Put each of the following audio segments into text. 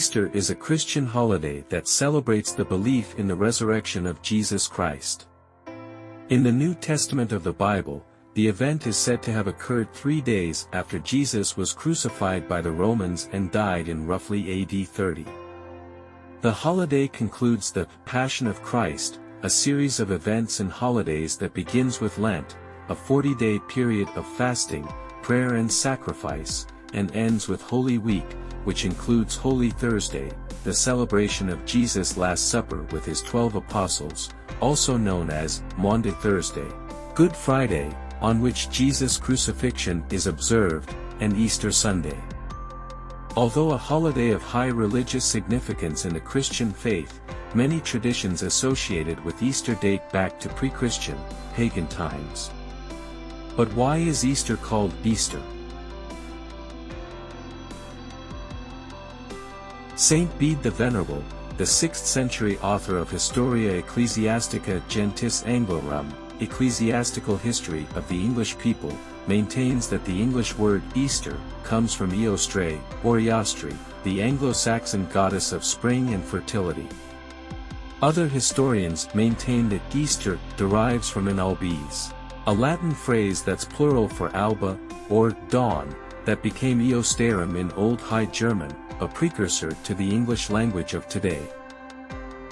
Easter is a Christian holiday that celebrates the belief in the resurrection of Jesus Christ. In the New Testament of the Bible, the event is said to have occurred 3 days after Jesus was crucified by the Romans and died in roughly AD 30. The holiday concludes the Passion of Christ, a series of events and holidays that begins with Lent, a 40-day period of fasting, prayer and sacrifice, and ends with Holy Week, which includes Maundy Thursday, the celebration of Jesus' Last Supper with his 12 apostles, also known as Maundy Thursday, Good Friday, on which Jesus' crucifixion is observed, and Easter Sunday. Although a holiday of high religious significance in the Christian faith, many traditions associated with Easter date back to pre-Christian, pagan times. But why is Easter called Easter? Saint Bede the Venerable, the 6th century author of Historia Ecclesiastica Gentis Anglorum, Ecclesiastical History of the English People, maintains that the English word Easter comes from Eostre, or Eostri, the Anglo-Saxon goddess of spring and fertility. Other historians maintain that Easter derives from an albes, a Latin phrase that's plural for alba, or dawn, that became Eosterum in Old High German, a precursor to the English language of today.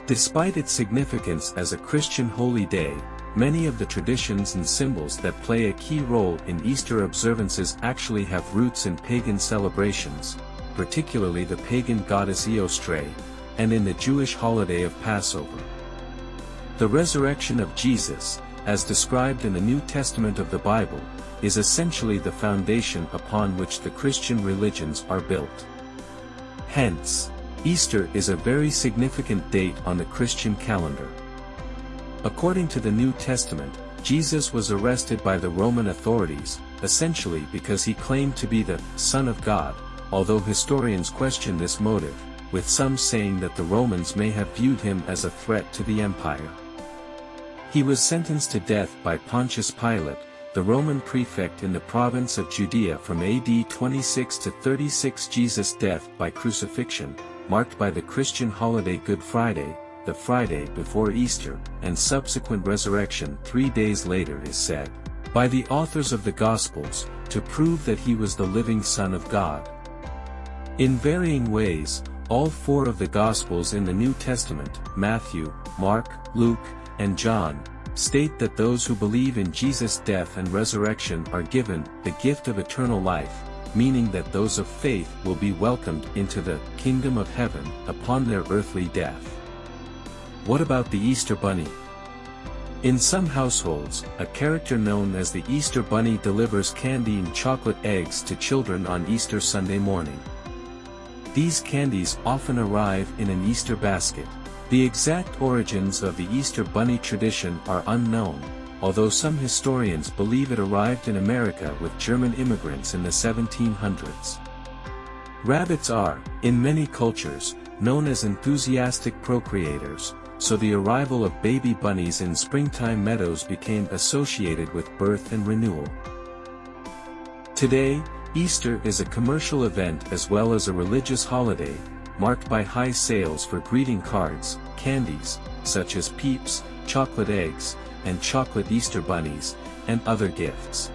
Despite its significance as a Christian holy day, many of the traditions and symbols that play a key role in Easter observances actually have roots in pagan celebrations, particularly the pagan goddess Eostre, and in the Jewish holiday of Passover. The resurrection of Jesus, as described in the New Testament of the Bible, is essentially the foundation upon which the Christian religions are built. Hence, Easter is a very significant date on the Christian calendar. According to the New Testament, Jesus was arrested by the Roman authorities, essentially because he claimed to be the Son of God, although historians question this motive, with some saying that the Romans may have viewed him as a threat to the empire. He was sentenced to death by Pontius Pilate, the Roman prefect in the province of Judea from AD 26 to 36. Jesus' death by crucifixion, marked by the Christian holiday Good Friday, the Friday before Easter, and subsequent resurrection 3 days later is said, by the authors of the Gospels, to prove that he was the living Son of God. In varying ways, all 4 of the Gospels in the New Testament, Matthew, Mark, Luke, and John, state that those who believe in Jesus' death and resurrection are given the gift of eternal life, meaning that those of faith will be welcomed into the kingdom of heaven upon their earthly death. What about the Easter Bunny? In some households, a character known as the Easter Bunny delivers candy and chocolate eggs to children on Easter Sunday morning. These candies often arrive in an Easter basket. The exact origins of the Easter Bunny tradition are unknown, although some historians believe it arrived in America with German immigrants in the 1700s. Rabbits are, in many cultures, known as enthusiastic procreators, so the arrival of baby bunnies in springtime meadows became associated with birth and renewal. Today, Easter is a commercial event as well as a religious holiday, marked by high sales for greeting cards, candies, such as Peeps, chocolate eggs, and chocolate Easter bunnies, and other gifts.